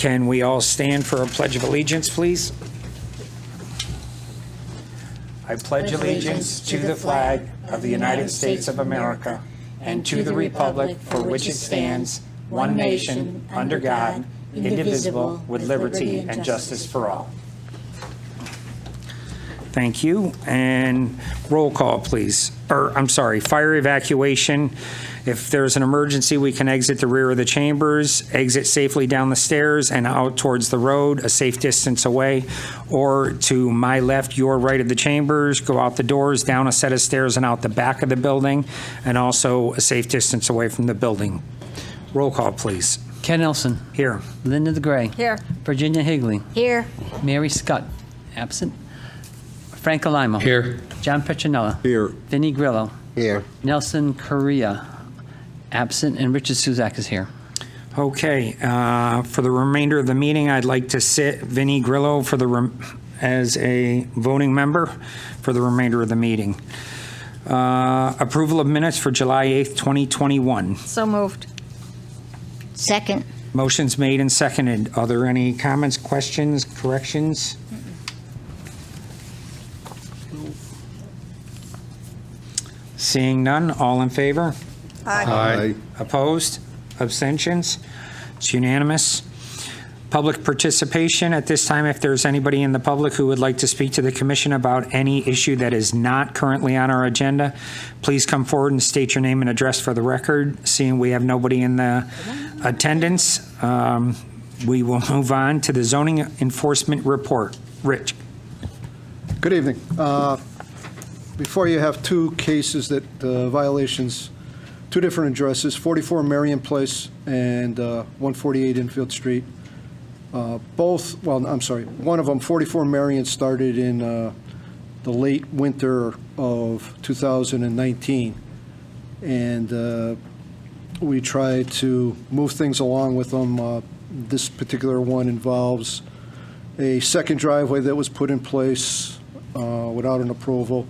Can we all stand for a Pledge of Allegiance, please? I pledge allegiance to the flag of the United States of America and to the republic for which it stands, one nation, under God, indivisible, with liberty and justice for all. Thank you. And roll call, please. Fire evacuation. If there's an emergency, we can exit the rear of the chambers, exit safely down the stairs and out towards the road, a safe distance away, or to my left, your right of the chambers, go out the doors, down a set of stairs and out the back of the building, and also a safe distance away from the building. Roll call, please. Ken Nelson. Here. Linda DeGray. Here. Virginia Higley. Here. Mary Scott. Absent. Frank Alimo. Here. John Petronella. Here. Vinnie Grillo. Here. Nelson Correa. Absent. And Richard Suzak is here. Okay. For the remainder of the meeting, I'd like to sit Vinnie Grillo as a voting member for the remainder of the meeting. Approval of minutes for July 8th, 2021. So moved. Second. Motion's made and seconded. Are there any comments, questions, corrections? Seeing none, all in favor? Aye. Opposed? Abstentions? It's unanimous. Public participation. At this time, if there's anybody in the public who would like to speak to the commission about any issue that is not currently on our agenda, please come forward and state your name and address for the record. Seeing we have nobody in the attendance, we will move on to the zoning enforcement report. Rich. Good evening. Before you have two cases that violations, two different addresses, 44 Marion Place and 148 Infield Street. One of them, 44 Marion, started in the late winter of 2019. And we tried to move things along with them. This particular one involves a second driveway that was put in place without an approval,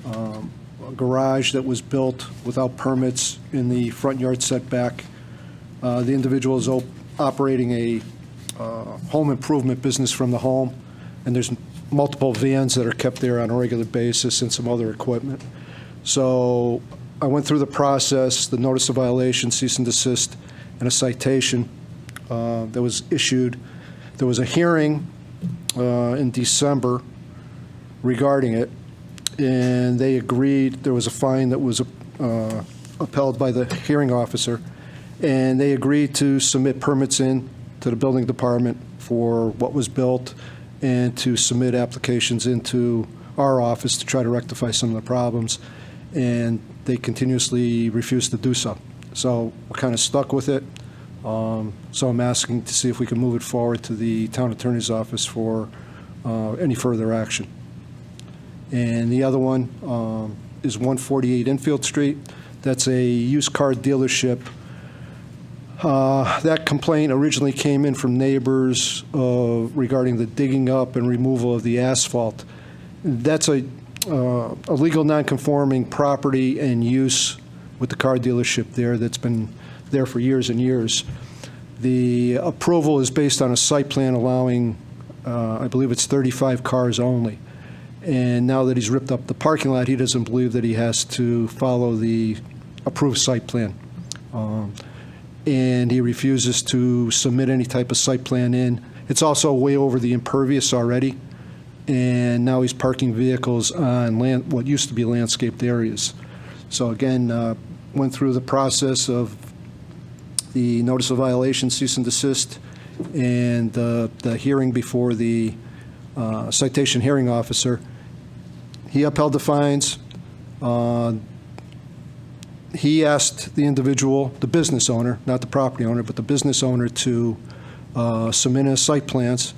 a garage that was built without permits in the front yard setback. The individual is operating a home improvement business from the home, and there's multiple vans that are kept there on a regular basis and some other equipment. So I went through the process, the notice of violation, cease and desist, and a citation that was issued. There was a hearing in December regarding it, and they agreed. There was a fine that was upheld by the hearing officer, and they agreed to submit permits in to the building department for what was built and to submit applications into our office to try to rectify some of the problems, and they continuously refused to do so. So we're kind of stuck with it. So I'm asking to see if we can move it forward to the town attorney's office for any further action. And the other one is 148 Infield Street. That's a used car dealership. That complaint originally came in from neighbors regarding the digging up and removal of the asphalt. That's a legal non-conforming property and use with the car dealership there that's been there for years and years. The approval is based on a site plan allowing, I believe it's 35 cars only. And now that he's ripped up the parking lot, he doesn't believe that he has to follow the approved site plan. And he refuses to submit any type of site plan in. It's also way over the impervious already. And now he's parking vehicles on what used to be landscaped areas. So again, went through the process of the notice of violation, cease and desist, and the hearing before the citation hearing officer. He upheld the fines. He asked the individual, the business owner, not the property owner, but the business owner, to submit his site plans,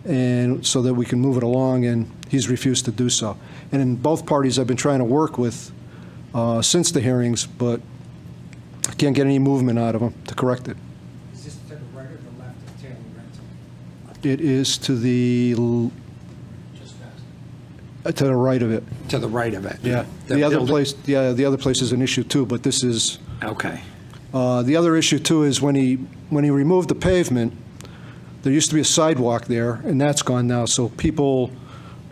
and so that we can move it along, and he's refused to do so. And in both parties I've been trying to work with since the hearings, but I can't get any movement out of them to correct it. Is this to the right or the left of Taylor Rental? It is to the right of it. To the right of it? Yeah. The The other building- place, the other place is an issue too, but this is, Okay. the other issue too is when he removed the pavement, There used to be a sidewalk there, and that's gone now, so people,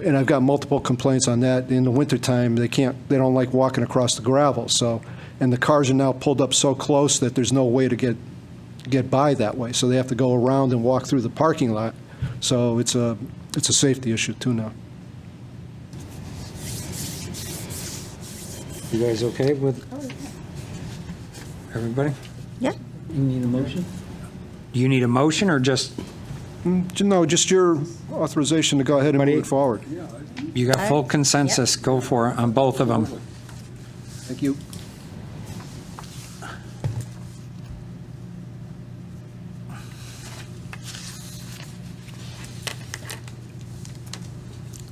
and I've got multiple complaints on that. In the wintertime, they don't like walking across the gravel, so, and the cars are now pulled up so close that there's no way to get by that way, so they have to go around and walk through the parking lot. So it's a safety issue too now. You guys okay with everybody? Yeah. You need a motion? Do you need a motion or just, No, just your authorization to go ahead and move it forward. you got full consensus? Go for it on both of them. Thank you.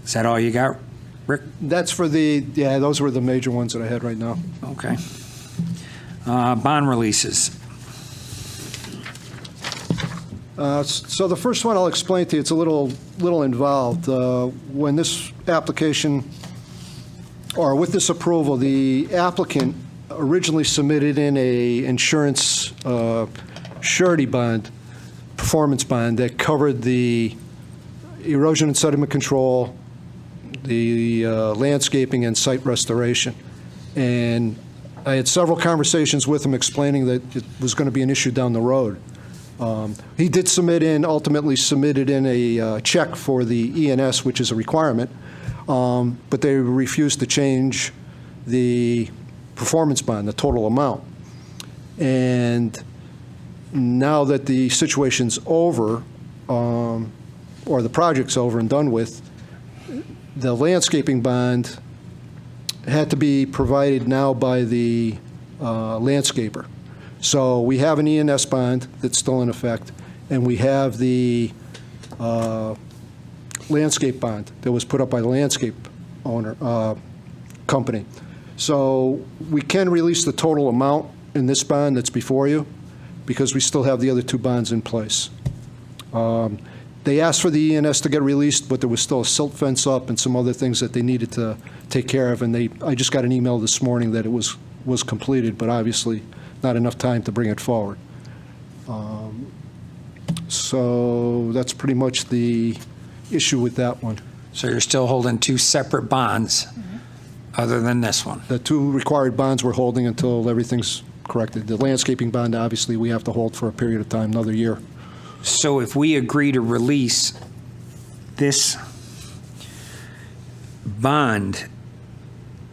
Is that all you got, Rick? That's for those were the major ones that I had right now. Okay. Bond releases. So the first one I'll explain to you, it's a little involved. When this application, or with this approval, the applicant originally submitted in a insurance surety bond, performance bond, that covered the erosion and sediment control, the landscaping and site restoration. And I had several conversations with him explaining that it was going to be an issue down the road. He did ultimately submitted in a check for the ENS, which is a requirement, but they refused to change the performance bond, the total amount. And now that the situation's over, or the project's over and done with, the landscaping bond had to be provided now by the landscaper. So we have an ENS bond that's still in effect, and we have the landscape bond that was put up by the landscape company. So we can release the total amount in this bond that's before you, because we still have the other two bonds in place. They asked for the ENS to get released, but there was still a silt fence up and some other things that they needed to take care of, and I just got an email this morning that it was completed, but obviously not enough time to bring it forward. So that's pretty much the issue with that one. So you're still holding two separate bonds other than this one? The two required bonds we're holding until everything's corrected. The landscaping bond, obviously, we have to hold for a period of time, another year. So if we agree to release this bond,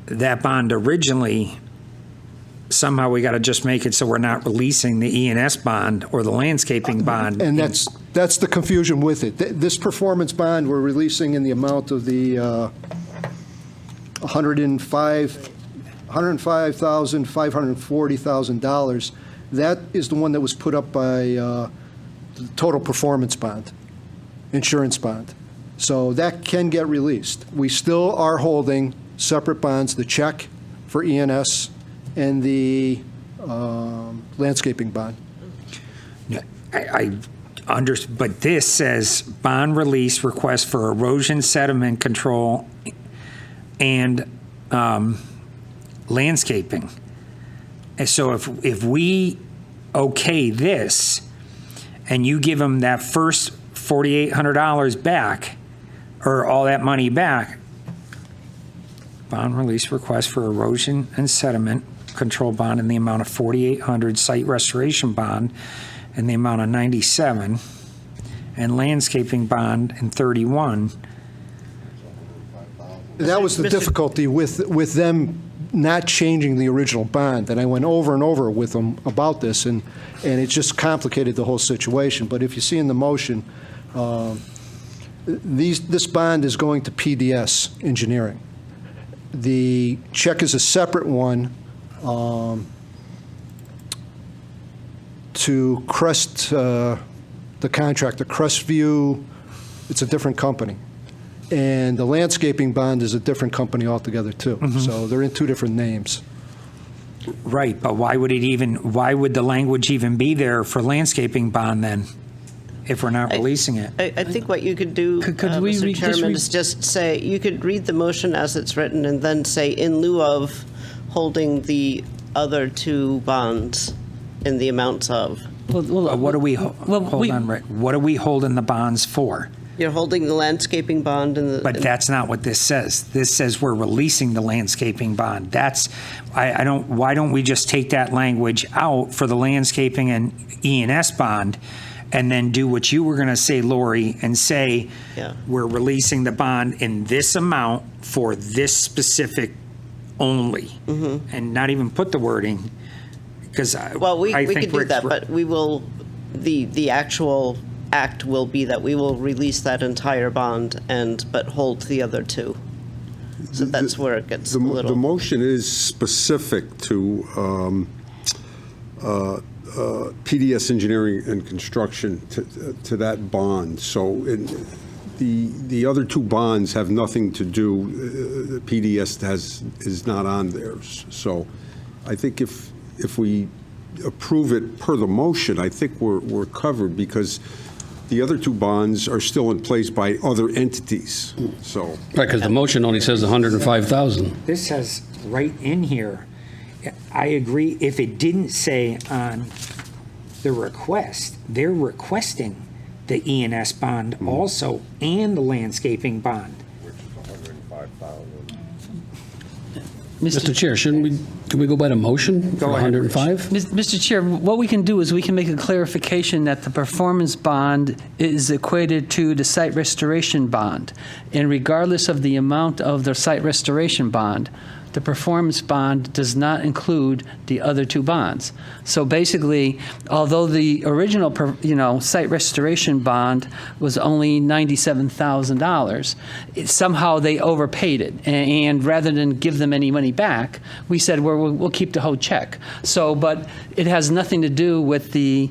that bond originally, somehow we got to just make it so we're not releasing the ENS bond or the landscaping bond. And that's the confusion with it. This performance bond, we're releasing in the amount of the $105,540,000. That is the one that was put up by the total performance bond, insurance bond. So that can get released. We still are holding separate bonds, the check for ENS and the landscaping bond. But this says bond release request for erosion sediment control and landscaping. And so if we okay this and you give them that first $4,800 back, or all that money back, bond release request for erosion and sediment control bond in the amount of $4,800, site restoration bond in the amount of $97, and landscaping bond in $31. That was the difficulty with them not changing the original bond, and I went over and over with them about this, and it just complicated the whole situation. But if you see in the motion, this bond is going to PDS Engineering. The check is a separate one to Crest, the contractor, Crestview. It's a different company. And the landscaping bond is a different company altogether, too. So they're in two different names. Right, but why would the language even be there for landscaping bond then, if we're not releasing it? I think what you could do, Could we Mr. Chairman, is just say, you could read the motion as it's written and then say, in lieu of holding the other two bonds in the amounts of. What are we, Well, hold on, Rick. What are we holding the bonds for? You're holding the landscaping bond and the. But that's not what this says. This says we're releasing the landscaping bond. That's, why don't we just take that language out for the landscaping and E&S bond, and then do what you were going to say, Lori, and say, Yeah. we're releasing the bond in this amount for this specific only, and not even put the wording, because Well, we I think could do Rick's that, r- but we will, the actual act will be that we will release that entire bond but hold the other two. So that's where it gets a The little. motion is specific to PDS Engineering and Construction to that bond. So the other two bonds have nothing to do, PDS is not on theirs. So I think if we approve it per the motion, I think we're covered, because the other two bonds are still in place by other entities, so. Right, because the motion only says 105,000. This says right in here, I agree, if it didn't say on the request, they're requesting the E&S bond also, and the landscaping bond. Mr. Chair, can we go by the motion for Go ahead, Rich. 105? Mr. Chair, what we can do is we can make a clarification that the performance bond is equated to the site restoration bond. And regardless of the amount of the site restoration bond, the performance bond does not include the other two bonds. So basically, although the original, site restoration bond was only $97,000, somehow they overpaid it. And rather than give them any money back, we said, we'll keep the whole check. So, but it has nothing to do with the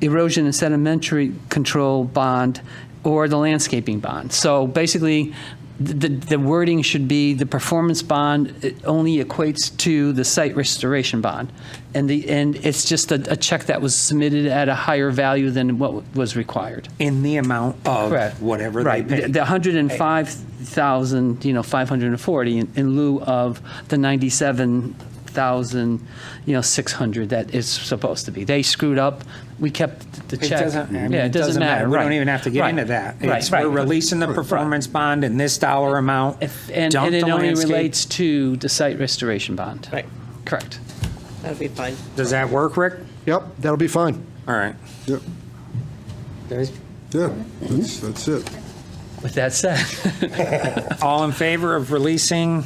erosion and sedimentary control bond or the landscaping bond. So basically, the wording should be the performance bond only equates to the site restoration bond. And it's just a check that was submitted at a higher value than what was required. In the amount of Correct. whatever they Right. pay. The 105,000, 540 in lieu of the 97,000, 600 that it's supposed to be. They screwed up. We kept the It check. doesn't, I mean, Yeah, it doesn't matter. We right. don't even have to get Right. into that. Right, It's, right. we're releasing the performance bond in this dollar amount. And Dump it the only landscape. relates to the site restoration bond. Right, Correct. that'll be fine. Does that work, Rick? Yep, that'll be fine. All right. Yep. Guys, Yeah, that's it. With that said, all in favor of releasing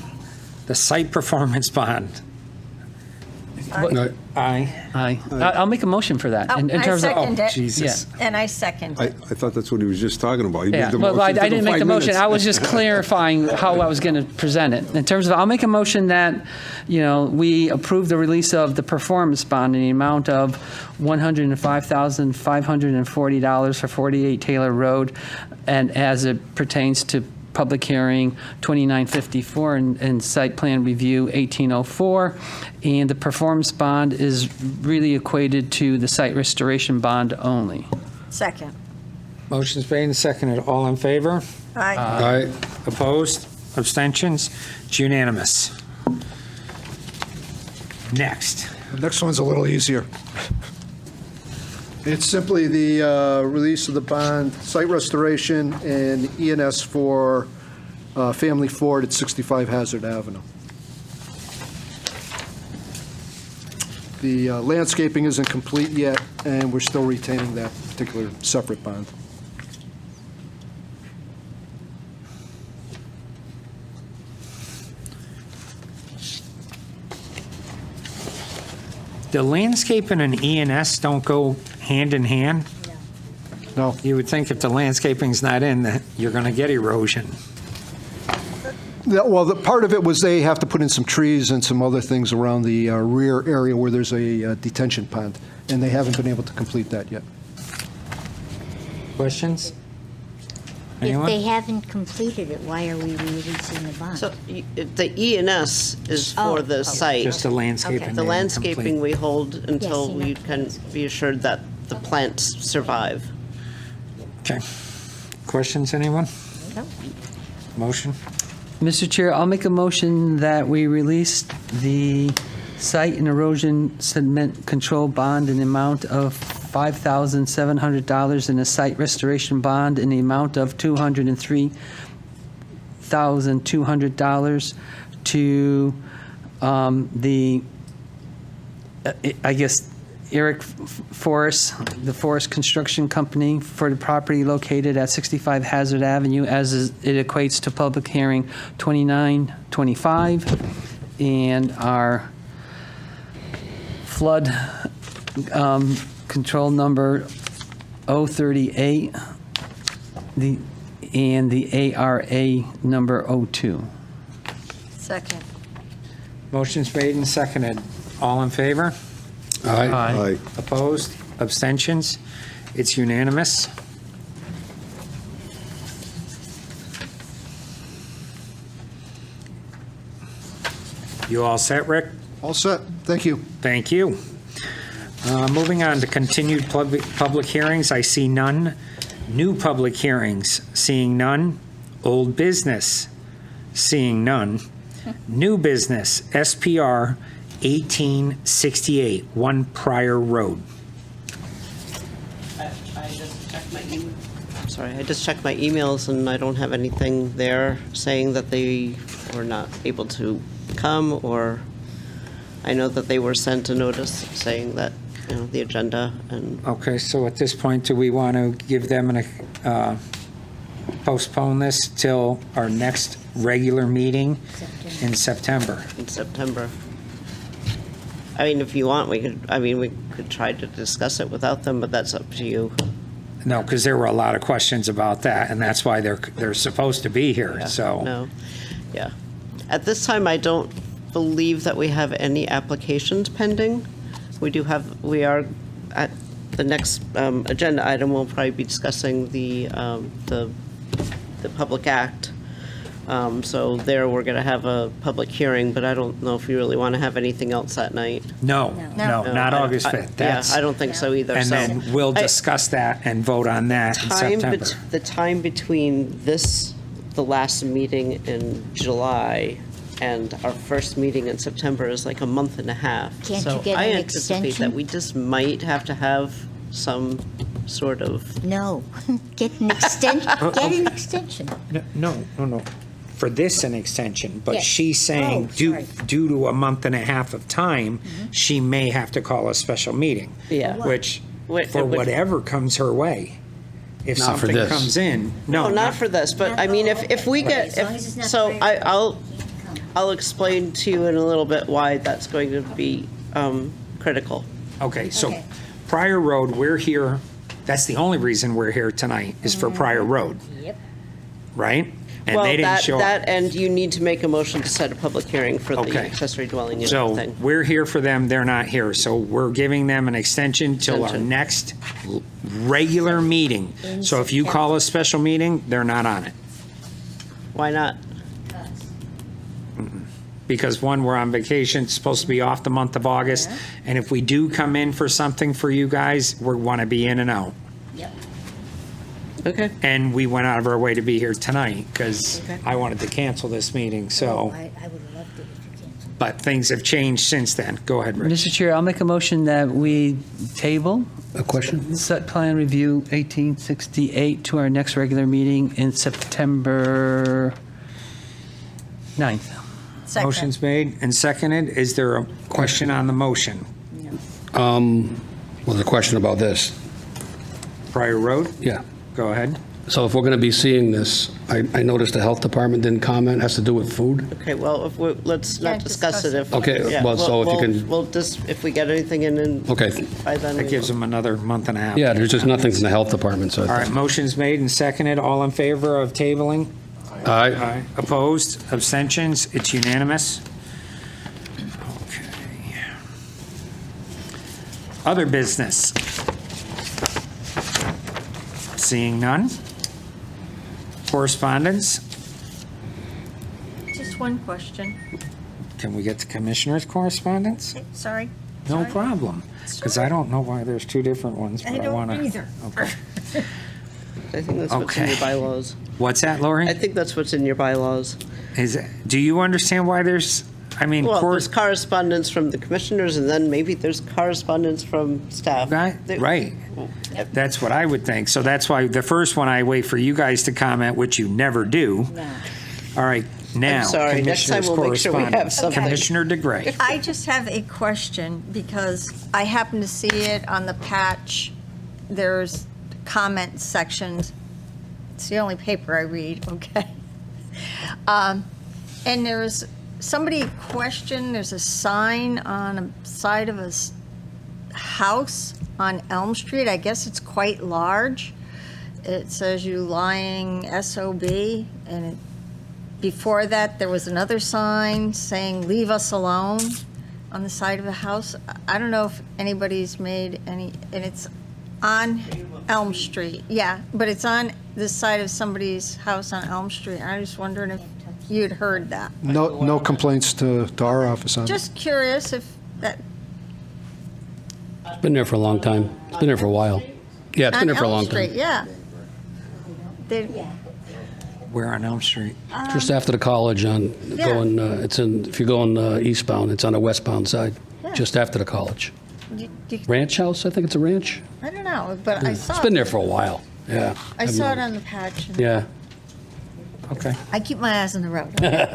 the site performance bond? No, I'll make a motion for that. Oh, in I terms of, second it. Jesus. And I second I it. thought that's what he was just talking about. He made Yeah, the well, I motion, took didn't him make the 5 motion. minutes. I was just clarifying how I was going to present it. In terms of, I'll make a motion that, we approve the release of the performance bond in the amount of $105,540 for 48 Taylor Road, and as it pertains to public hearing 2954 and site plan review 1804. And the performance bond is really equated to the site restoration bond only. Second. Motion's made and seconded. All in favor? Aye. Aye. Opposed? Abstentions? It's unanimous. Next. The next one's a little easier. It's simply the release of the bond, site restoration, and E&S for Family Ford at 65 Hazard Avenue. The landscaping isn't complete yet, and we're still retaining that particular separate bond. The landscaping and E&S don't go hand in hand. No, You would think if the landscaping's not in, that you're going to get erosion. well, the part of it was they have to put in some trees and some other things around the rear area where there's a detention pond, and they haven't been able to complete that yet. Questions? If they Anyone? haven't completed it, why are we releasing the bond? So the E&S is for Oh, the oh. site. Just the landscaping. Okay. The being landscaping complete. we hold until Yes, we enough can plants. be assured that the plants survive. Okay. Questions, anyone? No. Motion? Mr. Chair, I'll make a motion that we release the site and erosion sediment control bond in the amount of $5,700 in a site restoration bond in the amount of $203,200 to I guess, Eric Forrest, the Forrest Construction Company, for the property located at 65 Hazard Avenue, as it equates to public hearing 2925, and our flood control number 038, and the ARA number 02. Second. Motion's made and seconded. All in favor? Aye. Aye. Opposed? Abstentions? It's unanimous. You all set, Rick? All set. Thank you. Thank you. Moving on to continued public hearings, I see none. New public hearings, seeing none. Old business, seeing none. New business, SPR 1868, One Prior Road. I just checked my emails, and I don't have anything there saying that they were not able to come, or I know that they were sent a notice saying that, the agenda, and Okay, so at this point, do we want to give them postpone this till our next regular meeting in September? in September. I mean, if you want, we could try to discuss it without them, but that's up to you. No, because there were a lot of questions about that, and that's why they're supposed to be here, so. No, yeah. At this time, I don't believe that we have any applications pending. We are, at the next agenda item, we'll probably be discussing the Public Act. So there, we're going to have a public hearing, but I don't know if you really want to have anything else that night. No, No. not August 5th. That's- Yeah, I don't think so either. And So then we'll I- discuss that and vote on that in September. The time between the last meeting in July and our first meeting in September is like a month and a half. Can't So you get I an anticipate that extension? we just might have to have some sort of, No. Get an extension. Get an extension. No. For this, an extension, but Yes. she's saying Oh, due sorry. to a month and a half of time, she may have to call a special meeting. Yeah. Which, Wait, for which- whatever comes her way. If Not for something this. comes in, no, not for this, but I mean, if we get, As long as it's not so prior. I'll explain to you in a little bit why that's going to be critical. Okay, so Okay. Prior Road, we're here, that's the only reason we're here tonight, is for Prior Road, Yep. right? And Well, they didn't show up. that, and you need to make a motion to set a public hearing for the Okay. accessory dwelling unit So thing. we're here for them, they're not here. So we're giving them an extension till our Extension. next regular meeting. In So if you call a special meeting, they're not on it. Why not? Because one, we're on vacation, it's supposed to be off the month of August. And if we do come in for something for you guys, we want to be in and out. Yep. Okay. And we went out of our way to be here tonight because Okay. I wanted to cancel this meeting, so. I would have loved it if you canceled. But things have changed since then. Go ahead, Rich. Mr. Chair, I'll make a motion that we table A question? set plan review 1868 to our next regular meeting in September 9th. Second. Motion's made and seconded. Is there a question on the motion? Well, there's a question about this. Prior Road? Yeah. Go ahead. So if we're going to be seeing this, I noticed the health department didn't comment, has to do with food? Okay, well, Yeah, let's not discuss it if. Okay, yeah, well, so if you can- We'll just, if we get anything in Okay. by then. That we gives will. them another month and a half. Yeah, there's just nothing from the health department, so. All right, motion's made and seconded. All in favor of tabling? Aye. Opposed? Abstentions? It's unanimous. Okay. Other business? Seeing none? Correspondence? Just one question. Can we get to commissioners' correspondence? Sorry. No Sorry. problem, because I don't know why there's two different ones, I but I want don't to. either. Okay. I think that's what's in your Okay. bylaws. What's that, Lori? I think that's what's in your bylaws. Do you understand why there's I mean, Well, court- there's correspondence from the commissioners, and then maybe there's correspondence from staff. Right. That's what I would think. So that's why the first one, I wait for you guys to comment, which you never do. All right, now. I'm sorry, next time Commissioners' we'll make sure we have correspondence. something. Commissioner DeGray. I just have a question because I happen to see it on the patch. There's comment sections. It's the only paper I read, okay? And there's, somebody questioned, there's a sign on the side of a house on Elm Street. I guess it's quite large. It says you lying SOB, and before that, there was another sign saying, "Leave us alone," on the side of the house. I don't know if anybody's made any, and it's on Elm Street. Yeah, but it's on the side of somebody's house on Elm Street. I was wondering if you'd heard that. No complaints to our office on it. Just curious if that, It's been there for a long time. It's been there for a while. Yeah, it's been on there for a Elm long Street, time. yeah. They- Where on Elm Street? Just after the college on Yeah. going, it's in, if you're going eastbound, it's on the westbound side, Yeah. just after the college. you- Ranch House, I think it's a ranch. I don't know, but I saw. It's been there for a while, yeah. I saw it on the patch. and Yeah. Okay. I keep my eyes on the road.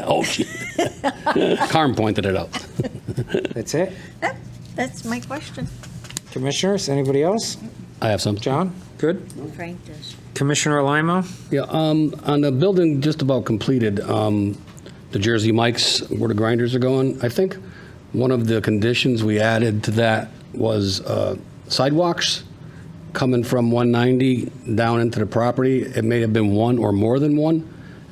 Oh, gee. Carm pointed it out. That's it? That's my question. Commissioners, anybody else? I have some. John, good? Frank does. Commissioner Lima? Yeah, on the building just about completed, the Jersey Mike's, where the grinders are going, I think one of the conditions we added to that was sidewalks coming from 190 down into the property. It may have been one or more than one.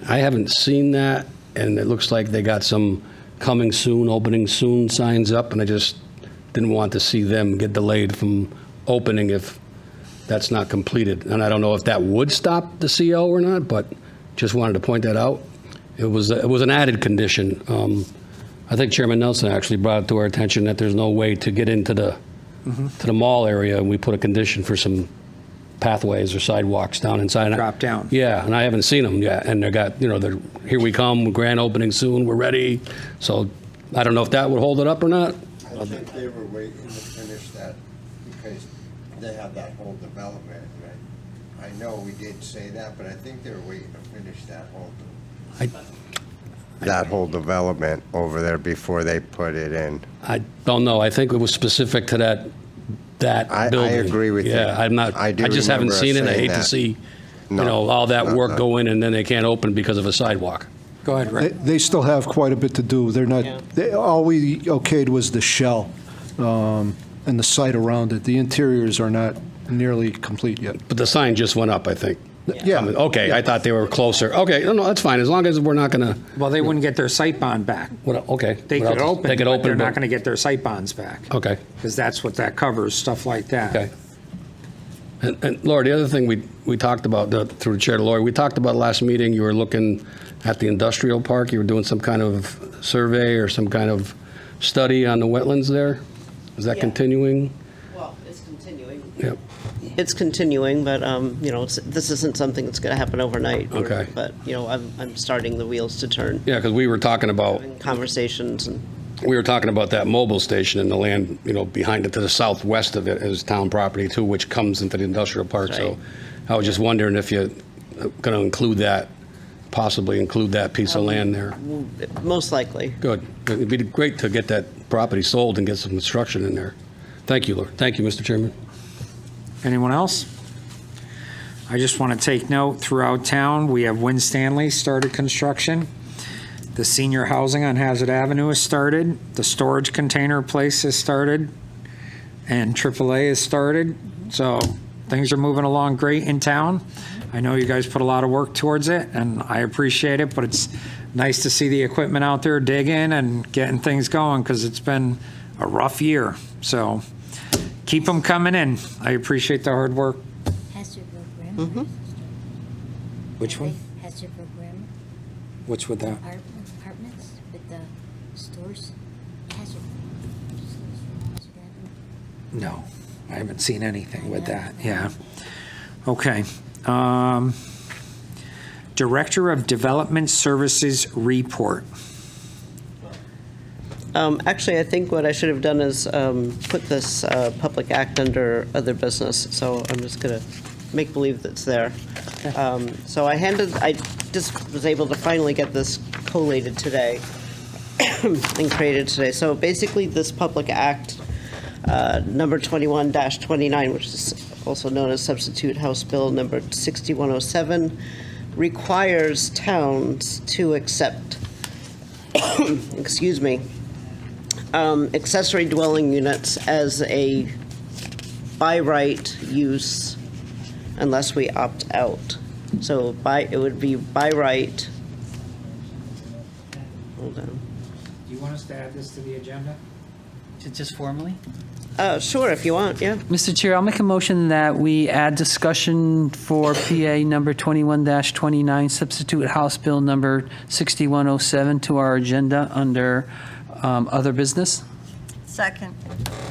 I haven't seen that, and it looks like they got some coming soon, opening soon signs up, and I just didn't want to see them get delayed from opening if that's not completed. And I don't know if that would stop the CO or not, but just wanted to point that out. It was an added condition. I think Chairman Nelson actually brought it to our attention that there's no way to get into the to the mall area, and we put a condition for some pathways or sidewalks down inside. Drop down. Yeah, and I haven't seen them yet, and they got, they're, here we come, grand opening soon, we're ready. So I don't know if that would hold it up or not. I think they were waiting to finish that because they have that whole development, right? I know we did say that, but I think they were waiting to finish that whole development over there before they put it in. I don't know. I think it was specific to that I building. agree with you. Yeah, I'm not, I do I just haven't remember us seen it. I saying hate to that. see, No, all that no, work no. go in and then they can't open because of a sidewalk. Go ahead, Rick. They still have quite a bit to do. They're Yeah. not, all we okayed was the shell and the site around it. The interiors are not nearly complete yet. But the sign just went up, I think. Yeah. Okay, I thought they were closer. Okay, no, that's fine, as long as we're not gonna, Well, they wouldn't get their site bond back. okay. They what could else? open, They could but open, they're not but- going to get their site bonds back. Okay, Because that's what that covers, stuff like that. okay. And Laura, the other thing we talked about, through the chair to Laura, we talked about last meeting, you were looking at the industrial park, you were doing some kind of survey or some kind of study on the wetlands there? Is that Yeah. continuing? Well, it's continuing. Yep. It's continuing, but, this isn't something that's going to happen overnight. Okay. But, I'm starting the wheels to turn, Yeah, because we were talking about, having conversations and. that mobile station and the land, behind it to the southwest of it is town property too, which comes into the industrial park. Right. So I was just wondering if you're going to include that, possibly include that piece of land there. Most likely. Good. It'd be great to get that property sold and get some construction in there. Thank you, Laura. Thank you, Mr. Chairman. Anyone else? I just want to take note, throughout town, we have Win Stanley started construction. The senior housing on Hazard Avenue has started. The storage container place has started. And AAA has started. So things are moving along great in town. I know you guys put a lot of work towards it, and I appreciate it, but it's nice to see the equipment out there digging and getting things going, because it's been a rough year. So keep them coming in. I appreciate the hard work. Hazardville Grammar. Which one? Hazardville Grammar What's with that? apartments with the stores. Hazard. No, I haven't seen anything with that. Yeah. Okay. Director of Development Services report. Actually, I think what I should have done is put this public act under other business, so I'm just going to make believe that's there. So I just was able to finally get this collated today and created today. So basically, this public act, number 21-29, which is also known as Substitute House Bill number 6107, requires towns to accept, excuse me, accessory dwelling units as a by right use unless we opt out. So it would be by right. Hold on. Do you want us to add this to the agenda? Just formally? Sure, if you want, yeah. Mr. Chair, I'll make a motion that we add discussion for PA number 21-29, substitute House Bill number 6107 to our agenda under other business. Second.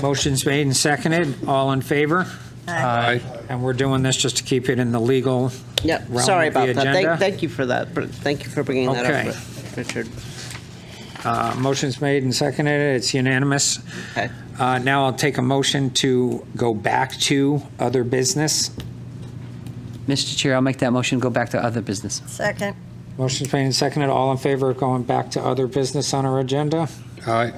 Motion's made and seconded. All in favor? Aye. And we're doing this just to keep it in the legal Yeah, realm sorry of the about that. agenda? Thank you for that. Thank you for bringing that Okay. up, Richard. Motion's made and seconded. It's unanimous. Okay. Now I'll take a motion to go back to other business. Mr. Chair, I'll make that motion, go back to other business. Second. Motion's made and seconded. All in favor of going back to other business on our agenda? Aye.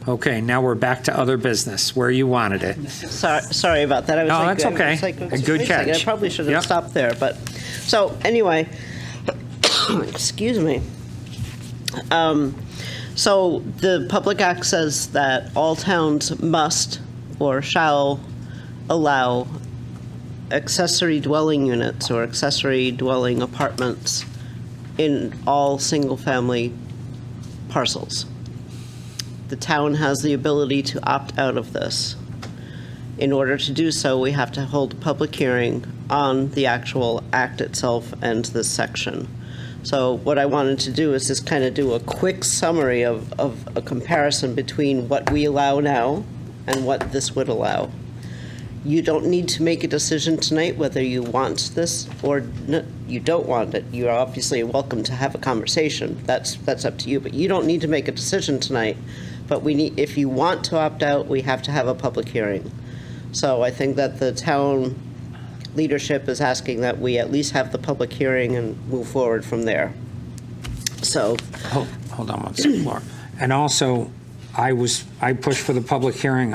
Okay, now we're back to other business, where you wanted it. Sorry about that. I was No, like, that's I was okay. like, A what's good missing? catch. I probably should have Yep. stopped there, but, so, anyway, excuse me. So the Public Act says that all towns must or shall allow accessory dwelling units or accessory dwelling apartments in all single-family parcels. The town has the ability to opt out of this. In order to do so, we have to hold a public hearing on the actual act itself and this section. So what I wanted to do is just kind of do a quick summary of a comparison between what we allow now and what this would allow. You don't need to make a decision tonight whether you want this or you don't want it. You're obviously welcome to have a conversation. That's up to you, but you don't need to make a decision tonight. But if you want to opt out, we have to have a public hearing. So I think that the town leadership is asking that we at least have the public hearing and move forward from there. So, Hold on one second, Laura. And also, I pushed for the public hearing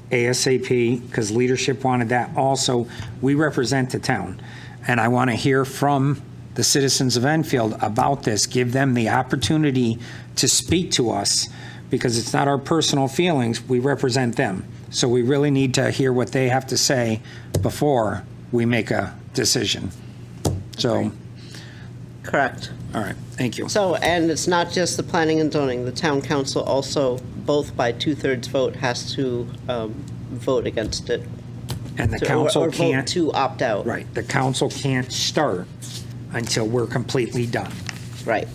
ASAP because leadership wanted that. Also, we represent the town, and I want to hear from the citizens of Enfield about this, give them the opportunity to speak to us, because it's not our personal feelings, we represent them. So we really need to hear what they have to say before we make a decision. So, correct. all right, thank you. So, and it's not just the planning and zoning, the town council also, both by 2/3 vote, has to vote against it. And the to- council or vote can't, to opt out. right, the council can't start until we're completely done. Right.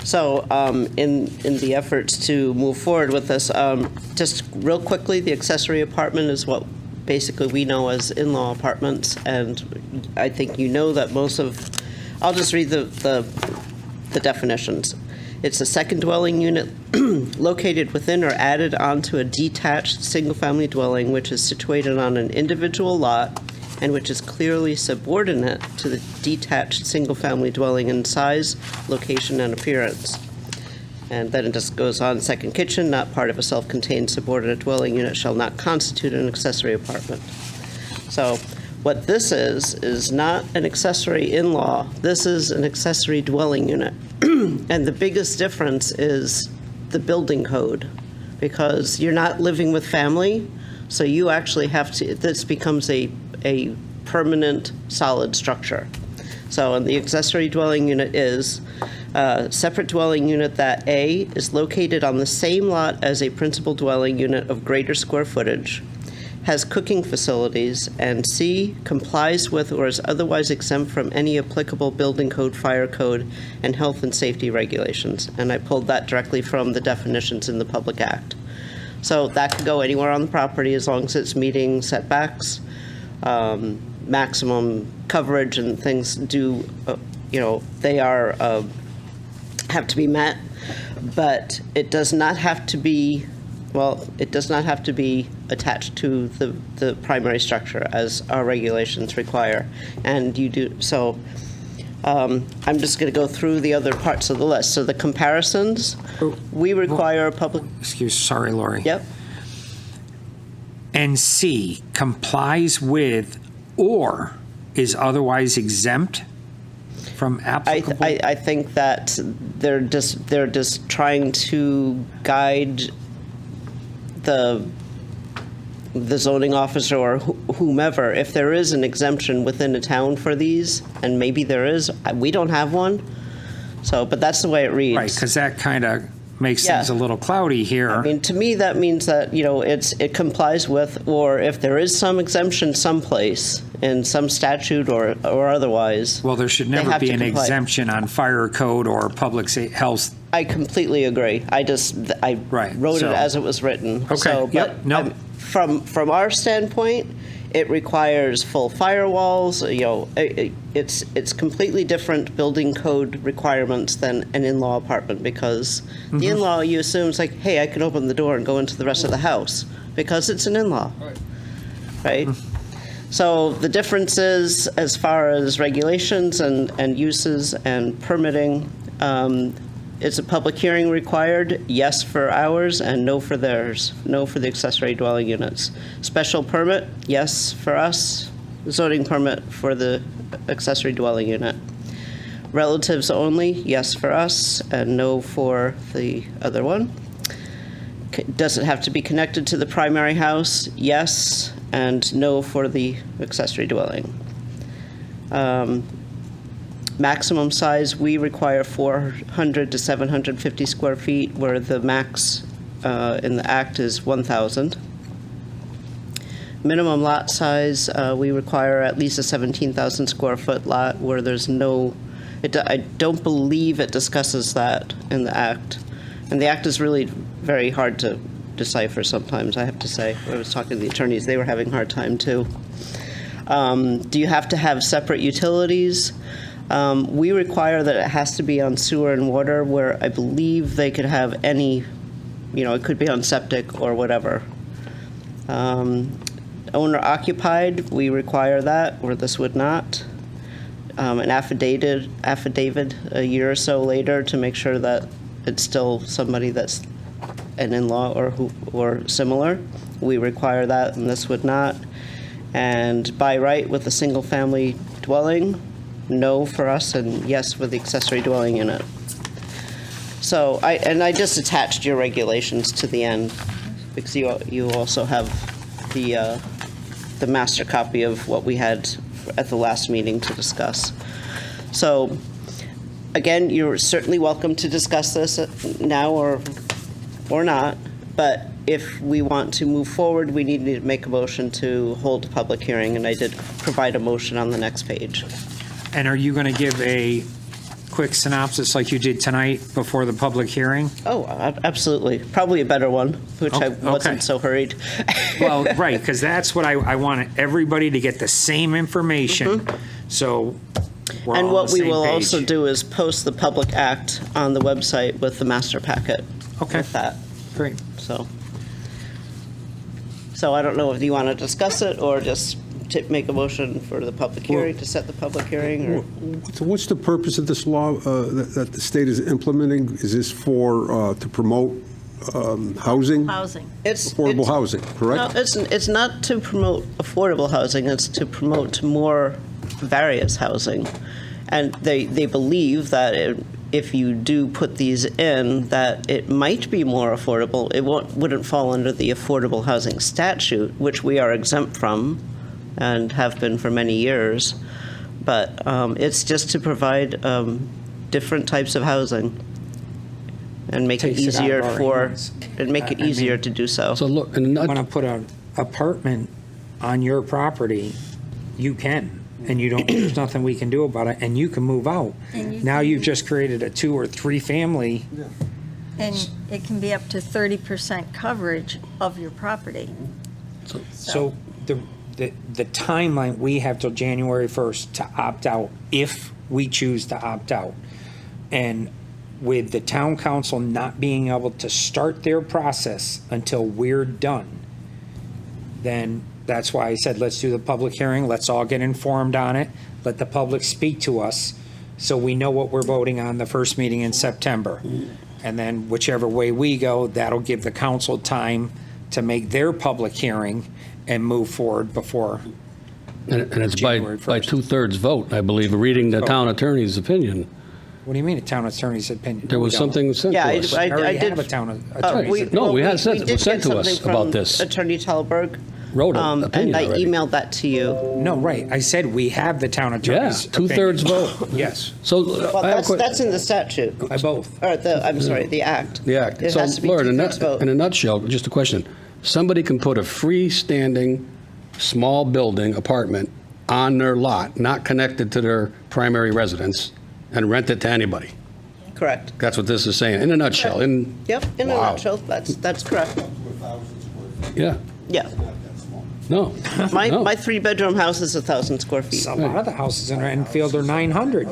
So in the efforts to move forward with this, just real quickly, the accessory apartment is what basically we know as in-law apartments. And I think you know that I'll just read the definitions. It's a second dwelling unit located within or added onto a detached single-family dwelling which is situated on an individual lot and which is clearly subordinate to the detached single-family dwelling in size, location, and appearance. And then it just goes on, second kitchen, not part of a self-contained subordinate dwelling unit, shall not constitute an accessory apartment. So what this is not an accessory in-law, this is an accessory dwelling unit. And the biggest difference is the building code, because you're not living with family, so you actually have to, this becomes a permanent solid structure. So, and the accessory dwelling unit is a separate dwelling unit that A, is located on the same lot as a principal dwelling unit of greater square footage, has cooking facilities, and C, complies with or is otherwise exempt from any applicable building code, fire code, and health and safety regulations. And I pulled that directly from the definitions in the Public Act. So that could go anywhere on the property as long as it's meeting setbacks, maximum coverage and things they are have to be met, but it does not have to be, well, it does not have to be attached to the primary structure as our regulations require. And you do, so I'm just going to go through the other parts of the list. So the comparisons, we require a public, Sorry, Lori. yep, And C, complies with or is otherwise exempt from applicable? I think that they're just trying to guide the zoning officer or whomever, if there is an exemption within a town for these, and maybe there is, we don't have one, so, but that's the way it reads. Right, because that kind of makes Yeah. things a little cloudy here. I mean, to me, that means that, you know, it complies with, or if there is some exemption someplace in some statute or otherwise. Well, there should they never have be to an comply. exemption on fire code or public health. I completely agree. I Right, wrote so- it as it was written. Okay, So, yep, but, no. From our standpoint, it requires full firewalls, you know, it's completely different building code requirements than an in-law apartment, because Mm-hmm. the in-law, you assume, is like, hey, I can open the door and go into the rest of the house, because it's an in-law. Right? So the differences as far as regulations and uses and permitting, is a public hearing required? Yes for ours and no for theirs. No for the accessory dwelling units. Special permit? Yes for us. Zoning permit for the accessory dwelling unit. Relatives only? Yes for us and no for the other one. Does it have to be connected to the primary house? Yes, and no for the accessory dwelling. Maximum size, we require 400 to 750 square feet, where the max in the Act is 1,000. Minimum lot size, we require at least a 17,000 square foot lot, where there's no, I don't believe it discusses that in the Act. And the Act is really very hard to decipher sometimes, I have to say. When I was talking to the attorneys, they were having a hard time too. Do you have to have separate utilities? We require that it has to be on sewer and water, where I believe they could have any, you know, it could be on septic or whatever. Owner occupied, we require that, where this would not. An affidavit a year or so later to make sure that it's still somebody that's an in-law or similar. We require that, and this would not. And by right with a single-family dwelling, no for us, and yes for the accessory dwelling unit. So, I just attached your regulations to the end, because you also have the master copy of what we had at the last meeting to discuss. So, again, you're certainly welcome to discuss this now or not, but if we want to move forward, we need to make a motion to hold a public hearing, and I did provide a motion on the next page. And are you going to give a quick synopsis like you did tonight before the public hearing? Oh, absolutely. Probably a better one, which I Okay. wasn't so hurried. Well, right, because that's what I want everybody to get the same information, so we're all And on what the we same will page. also do is post the public act on the website with the master packet. Okay. With that, Great. so I don't know if you want to discuss it or just make a motion for the public hearing, to set the public hearing, or? What's the purpose of this law that the state is implementing? Is this for, to promote housing? Housing. Affordable housing, correct? No, it's not to promote affordable housing, it's to promote more various housing. And they believe that if you do put these in, that it might be more affordable. It wouldn't fall under the affordable housing statute, which we are exempt from and have been for many years. But it's just to provide different types of housing and make it Takes it out of easier our hands. to do so. So look, in a Want to nutshell, put an apartment on your property, you can, and you don't, there's nothing we can do about it, and you can move out. Now you've just created a 2 or 3 family. And it can be up to 30% coverage of your property. So the timeline, we have till January 1st to opt out, if we choose to opt out. And with the town council not being able to start their process until we're done, then that's why I said, let's do the public hearing, let's all get informed on it, let the public speak to us, so we know what we're voting on the first meeting in September. And then whichever way we go, that'll give the council time to make their public hearing and move forward before. And it's by January 1st. 2/3 vote, I believe, reading the town attorney's opinion. What do you mean, a town attorney's opinion? There was We don't. something sent to Yeah, us. We I already did. have a town attorney's. No, we had we sent- it did was sent get to us something about from this. Attorney Talberg. Wrote an opinion And I already. emailed that to you. No, right, I said we have the town Yeah, attorney's. 2/3 opinion. vote. Yes, So, Well, I have a that's in the statute, by both. or I'm sorry, the act. The act. It So, has to be Laura, in two-thirds vote. a nutshell, just a question. Somebody can put a freestanding, small building, apartment, on their lot, not connected to their primary residence, and rent it to anybody. Correct. That's what this is saying, in a nutshell. Yep, in a Wow. nutshell, that's correct. Yeah, Yeah. no. My, no. my three-bedroom house is 1,000 square feet. A lot of the houses in Enfield are 900.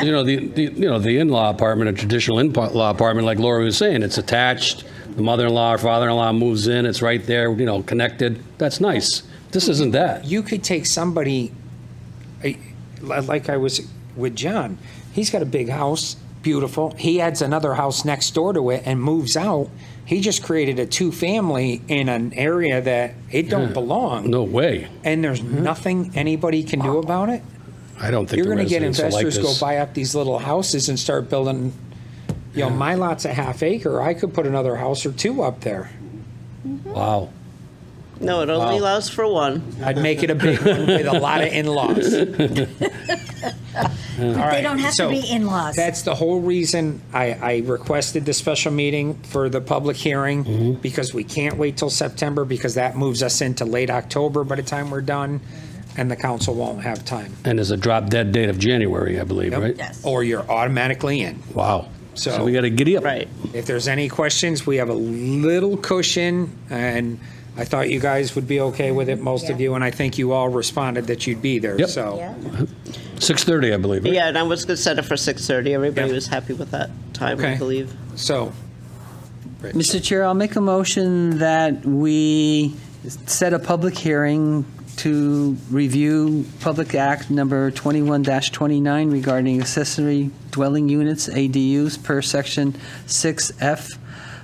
You know, the in-law apartment, a traditional in-law apartment, like Laura was saying, it's attached. The mother-in-law or father-in-law moves in, it's right there, connected. That's nice. This isn't that. You could take somebody, like I was with John, he's got a big house, beautiful. He adds another house next door to it and moves out. He just created a two-family in an area that it don't belong. No way. And there's nothing anybody can do about it. I don't think You're the going to get residents will like investors go this. buy up these little houses and start building, my lot's a half acre. I could put another house or two up there. Wow. No, it only Wow. allows for one. I'd make it a big one with a lot of in-laws. But they don't have to So, be in-laws. That's the whole reason I requested the special meeting for the public hearing, because we can't wait till September, because that moves us into late October by the time we're done, and the council won't have time. And there's a drop-dead date of January, I believe, right? Yes. Or you're automatically in. Wow. So- So we got to giddy up. Right. If there's any questions, we have a little cushion, and I thought you guys would be okay with it, most of Yeah. you, and I think you all responded that you'd be there, Yep. so. Yeah. 6:30, I believe, right? Yeah, and I was going to set it for 6:30. Everybody Yeah. was happy with that time, Okay. I believe. So, Mr. Chair, I'll make a motion that we set a public hearing to review Public Act Number 21-29 regarding accessory dwelling units, ADUs, per Section 6F.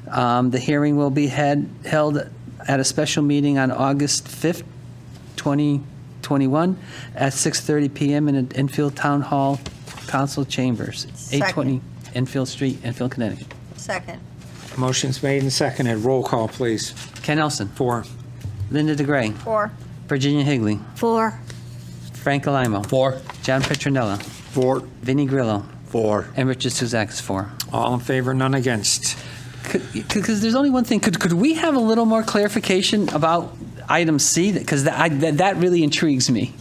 The hearing will be held at a special meeting on August 5th, 2021, at 6:30 PM in the Enfield Town Hall Council Chambers, 820 Enfield Street, Enfield, Connecticut. Second. motion's made and seconded. Roll call, please. Ken Elson, Four. Linda DeGray, Or, Virginia Higley, For, Frank Alamo, 4. John Petronella, For, Vinnie Grillo, 4. and Richard Suzakis, 4. All in favor, none against. Because there's only one thing, could we have a little more clarification about item C? Because that really intrigues me,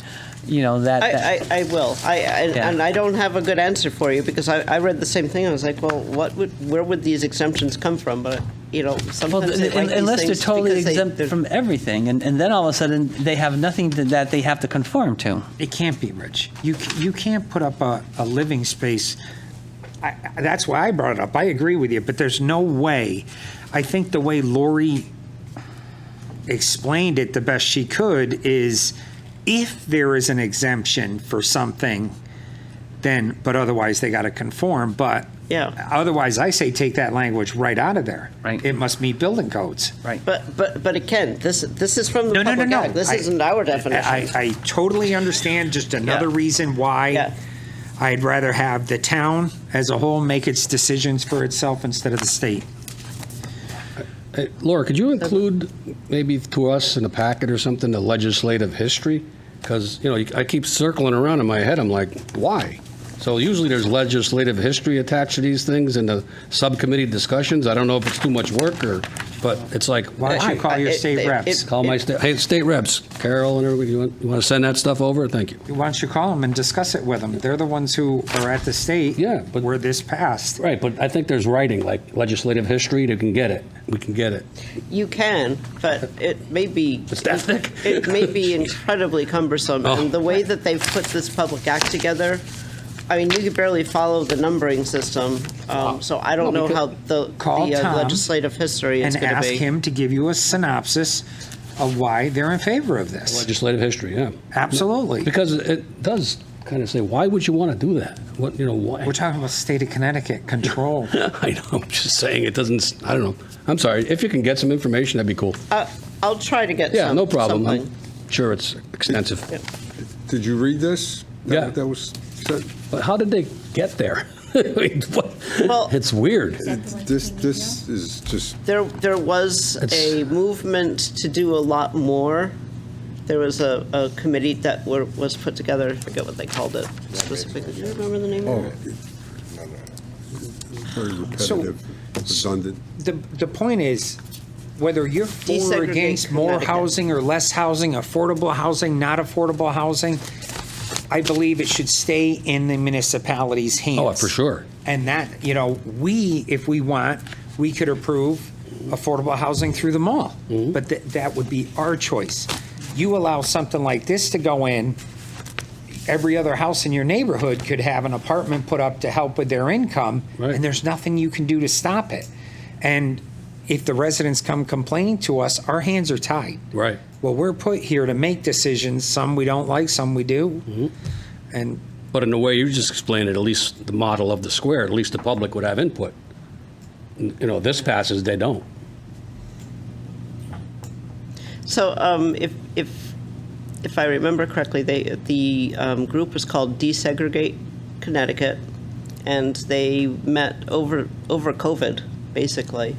I will. Yeah. And I don't have a good answer for you, because I read the same thing. I was like, well, where would these exemptions come from? But, Well, sometimes they write these unless they're things totally because exempt they're- from everything, and then all of a sudden, they have nothing that they have to conform to. It can't be, Rich. You can't put up a living space. That's why I brought it up. I agree with you, but there's no way. I think the way Lori explained it the best she could is if there is an exemption for something, then, but otherwise they got to conform. But Yeah. otherwise, I say take that language right out of there. Right. It must meet building codes. Right. But again, this is from the No, no, Public no, no. Act. This I- isn't our definition. I totally understand, just another Yeah. reason why Yeah. I'd rather have the town as a whole make its decisions for itself instead of the state. Hey, Laura, could you include maybe to us in a packet or something the legislative history? Because, I keep circling around in my head. I'm like, why? So usually there's legislative history attached to these things in the subcommittee discussions. I don't know if it's too much work but it's like, Why don't you call your state reps? Call my state reps, Carol and everybody. You want to send that stuff over? Thank you. Why don't you call them and discuss it with them? They're the ones who are at the state Yeah, but- where this passed. Right, but I think there's writing, like legislative history, they can get it. We can get it. You can, but it may be. It's that thick? It may be incredibly cumbersome. Oh. And the way that they've put this Public Act together, I mean, you could barely follow the numbering system, so I don't know how the Call Tom legislative history is and going to ask be. him to give you a synopsis of why they're in favor of this. Legislative history, yeah. Absolutely. Because it does kind of say, why would you want to do that? What, why? We're talking about state of Connecticut control. I know, I'm just saying, it doesn't, I don't know. I'm sorry, if you can get some information, that'd be cool. I'll try to get Yeah, some, no problem. something. I'm sure it's extensive. Did you read this? Yeah. That was said? But how did they get there? I mean, what? Well- It's weird. This is just, There was a movement to do a lot more. There was a committee that was put together, I forget what they called it specifically. Do you remember the name of it? very repetitive, redundant. The point is, whether you're for or Desegregate against more Connecticut. housing or less housing, affordable housing, not affordable housing, I believe it should stay in the municipality's hands. Oh, for sure. And that, we, if we want, we could approve affordable housing through the mall. Mm-hmm. But that would be our choice. You allow something like this to go in, every other house in your neighborhood could have an apartment put up to help with their income, Right. and there's nothing you can do to stop it. And if the residents come complaining to us, our hands are tied. Right. Well, we're put here to make decisions. Some we don't like, some we do. Mm-hmm. And But in the way you just explained it, at least the model of the square, at least the public would have input. This passes, they don't. So if I remember correctly, the group was called Desegregate Connecticut, and they met over COVID, basically.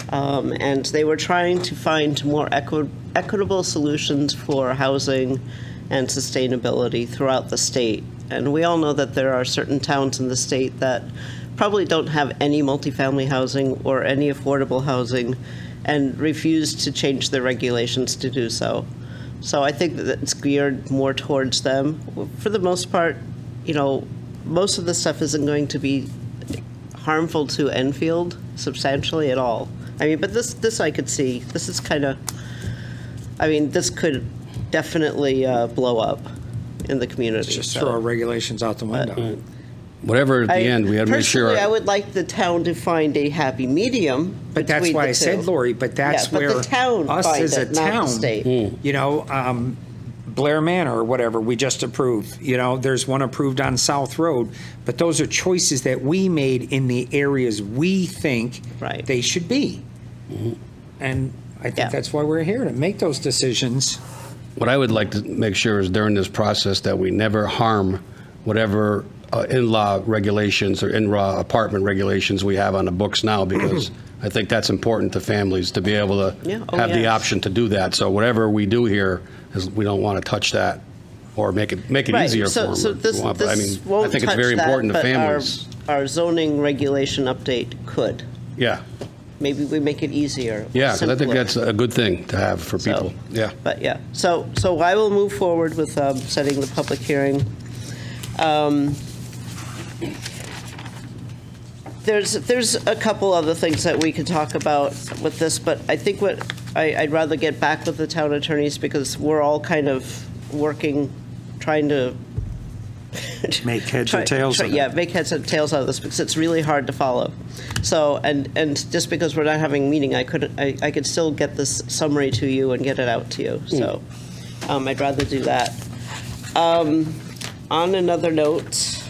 And they were trying to find more equitable solutions for housing and sustainability throughout the state. And we all know that there are certain towns in the state that probably don't have any multifamily housing or any affordable housing and refuse to change their regulations to do so. So I think that it's geared more towards them. For the most part, most of the stuff isn't going to be harmful to Enfield substantially at all. I mean, but this I could see. This is kind of, this could definitely blow up in the community. just so. throw our regulations out the window. Whatever at the end, we had to make sure. Personally, I would like the town to find a happy medium But that's between why the I said, two. Lori, but that's Yeah, where but the town us find as a it, not the town, state. Blair Manor or whatever, we just approved. There's one approved on South Road, but those are choices that we made in the areas we think Right. they should be. And I think Yeah. that's why we're here, to make those decisions. What I would like to make sure is during this process that we never harm whatever in-law regulations or in-law apartment regulations we have on the books now, because I think that's important to families to be able to Yeah. Oh, have the yes. option to do that. So whatever we do here, is we don't want to touch that or make it Right, easier for so them. so this But I this mean, won't I think it's touch very that, important to but families. our zoning regulation update could. Yeah, Maybe we make it easier. yeah, because I think simpler. that's a good thing to have for So, people. Yeah. But yeah, so I will move forward with setting the public hearing. There's a couple other things that we could talk about with this, but I think I'd rather get back with the town attorneys, because we're all kind of working, trying to Make heads or tails of it. Yeah, make heads or tails out of this, because it's really hard to follow. So, and just because we're not having a meeting, I could still get this summary to you and get it out to you. So, I'd rather do that. On another note,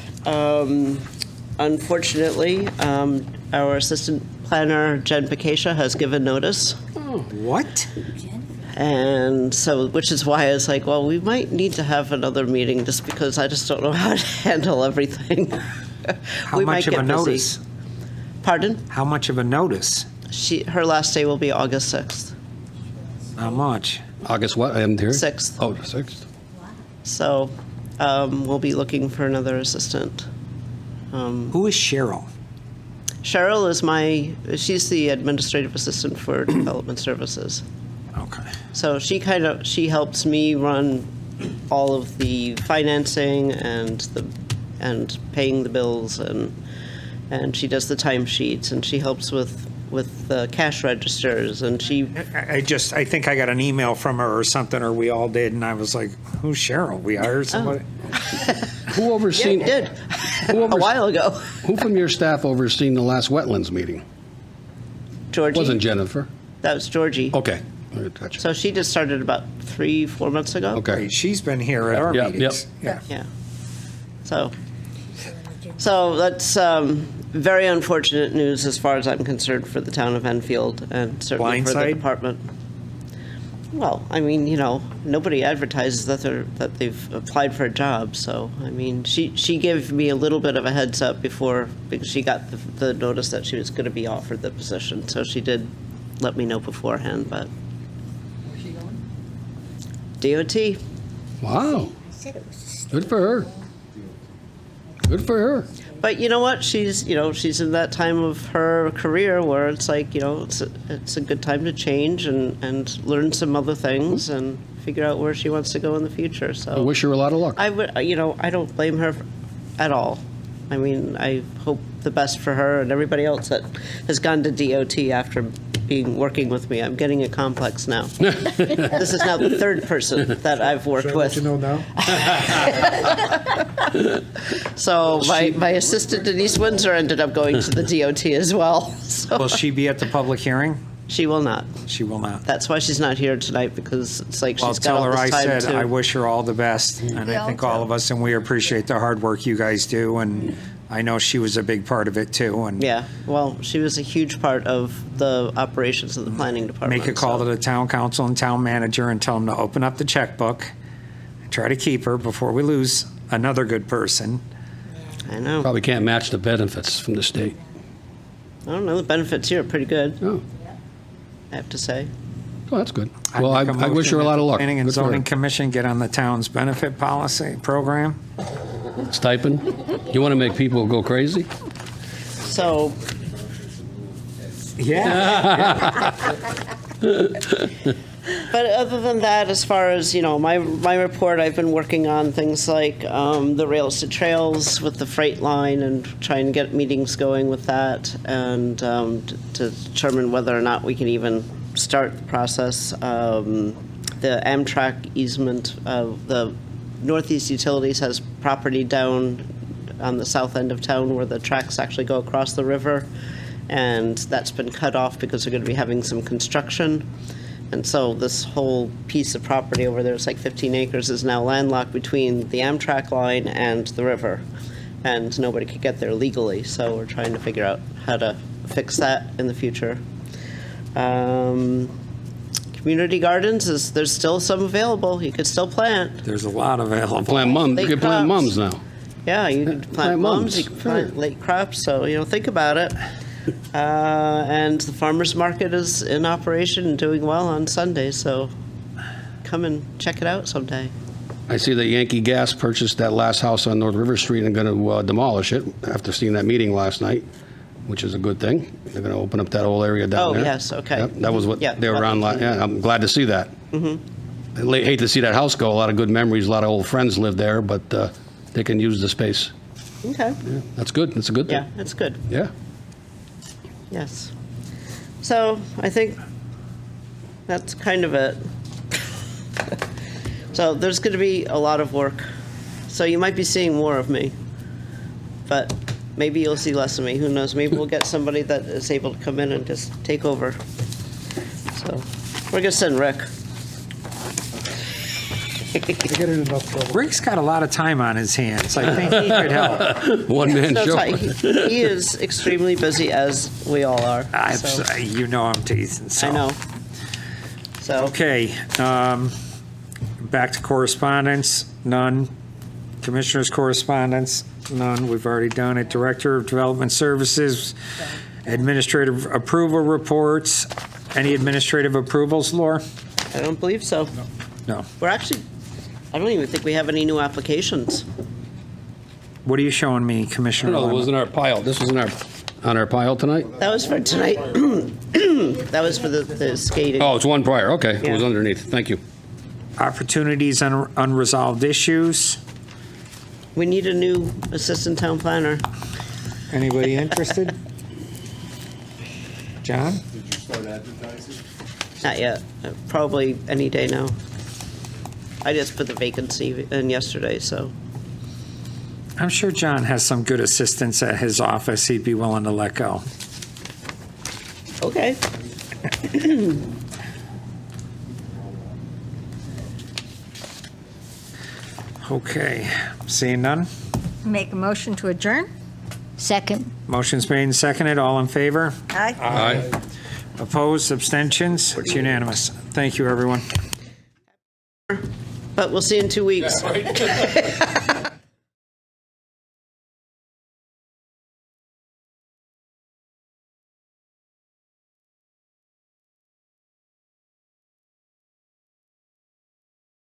unfortunately, our assistant planner, Jen Picascia, has given notice. What? And so, which is why I was like, well, we might need to have another meeting, just because I just don't know how to handle everything. How We might much of get a busy. notice? Pardon? How much of a notice? Her last day will be August 6th. How much? August what? I haven't heard. 6th. Oh, the 6th. So we'll be looking for another assistant. Who is Cheryl? Cheryl is she's the administrative assistant for development services. Okay. So she helps me run all of the financing and paying the bills, and she does the timesheets, and she helps with the cash registers, and she I think I got an email from her or something, or we all did, and I was like, who's Cheryl? We hired somebody? Who yeah, overseen? did. a while ago. Who from your staff overseen the last wetlands meeting? Georgie? Wasn't Jennifer? That was Georgie. Okay. All right, gotcha. So she just started about 3-4 months ago. Okay. She's been here at our Yep, yep. meetings. Yeah. Yeah. So that's very unfortunate news as far as I'm concerned for the town of Enfield and certainly for the Blindside? department. Well, I mean, nobody advertises that they've applied for a job, so, I mean, she gave me a little bit of a heads up before, because she got the notice that she was going to be offered the position, so she did let me know beforehand, but. Where's she going? DOT. Wow. I said it was Good for her. Good for her. But you know what? She's in that time of her career where it's like, it's a good time to change and learn some other things and figure out where she wants to go in the future. I So wish her a lot of luck. I would, I don't blame her at all. I mean, I hope the best for her and everybody else that has gone to DOT after working with me. I'm getting a complex now. This is now the third person that I've worked with. now? So my assistant Denise Windsor ended up going to the DOT as well. So Will she be at the public hearing? she will not. She will not. That's why she's not here tonight, because it's like Well, she's got tell all her I this time said I to. wish her all the best, and I think all of us, and we appreciate the hard work you guys do, and I know she was a big part of it too, and Yeah, well, she was a huge part of the operations of the planning department. make a call to so- the town council and town manager and tell them to open up the checkbook, try to keep her before we lose another good person. I know. Probably can't match the benefits from the state. I don't know, the benefits here are pretty good, Oh, I have to say. oh that's good. I'd Well, I make a wish her a motion lot that of the luck. Planning and Good for her. Zoning Commission get on the town's benefit policy program. Stipend. You want to make people go crazy? So, Yeah. but other than that, as far as, my report, I've been working on things like the rails to trails with the freight line and trying to get meetings going with that and to determine whether or not we can even start the process. The Amtrak easement, the Northeast Utilities has property down on the south end of town where the tracks actually go across the river, and that's been cut off because they're going to be having some construction. And so this whole piece of property over there, it's like 15 acres, is now landlocked between the Amtrak line and the river, and nobody could get there legally, so we're trying to figure out how to fix that in the future. Community gardens, there's still some available, you could still plant. There's a lot available. Plant mums. Late You can plant crops. mums now. Yeah, you can plant mums, you can plant late crops, so, think about it. And the farmer's market is in operation and doing well on Sunday, so come and check it out someday. I see that Yankee Gas purchased that last house on North River Street and going to demolish it after seeing that meeting last night, which is a good thing. They're going to open up that whole area down Oh, there. yes, okay. Yep, that was what Yeah, they were that on. was- Yeah, I'm glad to see that. I hate to see that house go. A lot of good memories. A lot of old friends live there, but they can use the space. Okay, That's good. That's a good thing. yeah, it's good, Yeah. yes. So I think that's kind of it. So there's going to be a lot of work. So you might be seeing more of me, but maybe you'll see less of me. Who knows? Maybe we'll get somebody that is able to come in and just take over. So we're going to send Rick. Rick's got a lot of time on his hands. I think he could help. One man No, show. he is extremely busy, as we all are. So, I'm teasing. So. I know. So, Okay, back to correspondence, none. Commissioners' correspondence, none. We've already done it. Director of Development Services, administrative approval reports. Any administrative approvals, Laura? I don't believe so. No. We're actually, I don't even think we have any new applications. What are you showing me, Commissioner? No, it Lemon? was in our pile. This was on our pile tonight? That was for tonight. That was for the skating. Oh, it's one prior. Okay. It was Yeah. underneath. Thank you. Opportunities and unresolved issues. We need a new assistant town planner. Anybody interested? John? Did you start advertising? Not yet. Probably any day now. I just put the vacancy in yesterday, so. I'm sure John has some good assistants at his office he'd be willing to let go. Okay. Okay, seeing none? Make a motion to adjourn? Second. Motion's made and seconded. All in favor? Aye. Aye. Opposed? Abstentions? It's unanimous. Thank you, everyone. But we'll see you in 2 weeks.